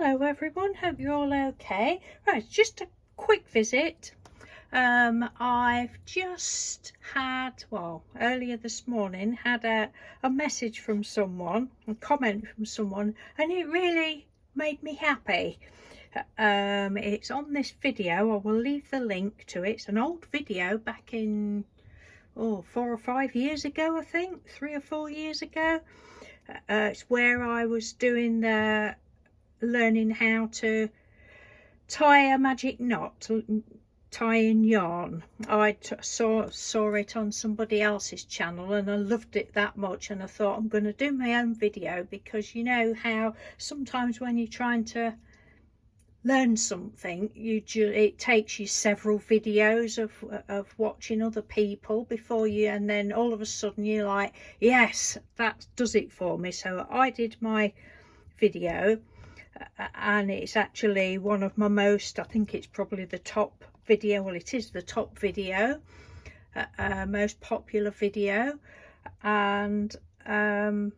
Hello everyone, hope you're all okay. Right, just a quick visit. I've just had, well, earlier this morning, had a message from someone, a comment from someone, and it really made me happy. It's on this video. I will leave the link to it. It's an old video back in 4 or 5 years ago, I think, 3 or 4 years ago. It's where I was doing the learning how to tie a magic knot, tying yarn. I saw it on somebody else's channel and I loved it that much, and I thought I'm going to do my own video, because you know how sometimes when you're trying to learn something, it takes you several videos of watching other people before you, and then all of a sudden you're like, yes, that does it for me. So I did my video, and it's actually one of my most, I think it's probably the top video, well it is the top video, most popular video. And yeah,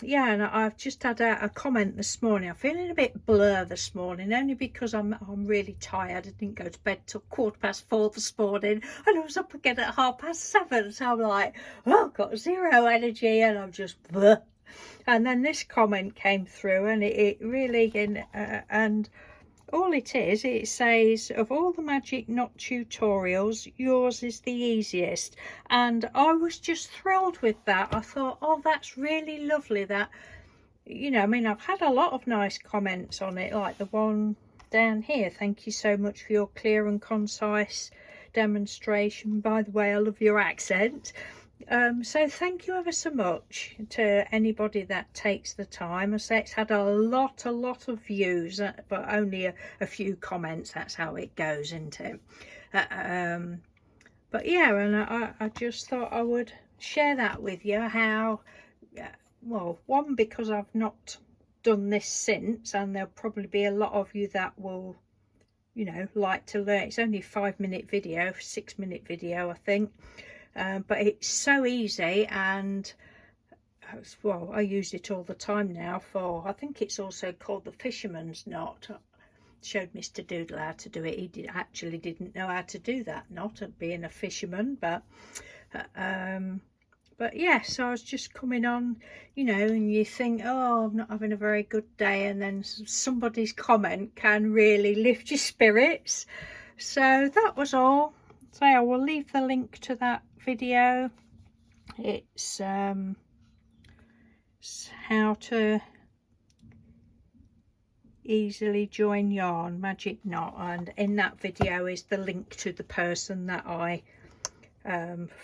and I've just had a comment this morning. I'm feeling a bit blur this morning, only because I'm really tired. I didn't go to bed till 4:15 this morning, and I was up again at 7:30, so I'm like, oh, I've got zero energy and I'm just bleh. And then this comment came through, and it really, and all it is, it says, of all the magic knot tutorials, yours is the easiest. And I was just thrilled with that. I thought, oh, that's really lovely. That, you know, I mean, I've had a lot of nice comments on it, like the one down here. Thank you so much for your clear and concise demonstration. By the way, I love your accent. So thank you ever so much to anybody that takes the time. I say it's had a lot of views, but only a few comments. That's how it goes, isn't it? But yeah, and I just thought I would share that with you, how, well, one, because I've not done this since, and there'll probably be a lot of you that will, you know, like to learn. It's only a 5-minute video, 6-minute video, I think. But it's so easy, and well, I use it all the time now for, I think it's also called the fisherman's knot. I showed Mr. Doodle how to do it. He actually didn't know how to do that knot, being a fisherman, but yeah, so I was just coming on, you know, and you think, oh, I'm not having a very good day, and then somebody's comment can really lift your spirits. So that was all. So I will leave the link to that video. It's how to easily join yarn magic knot, and in that video is the link to the person that I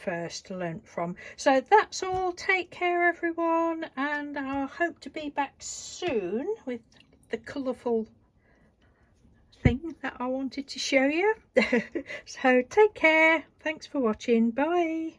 first learnt from. So that's all. Take care everyone, and I hope to be back soon with the colourful thing that I wanted to show you. So take care, thanks for watching, bye.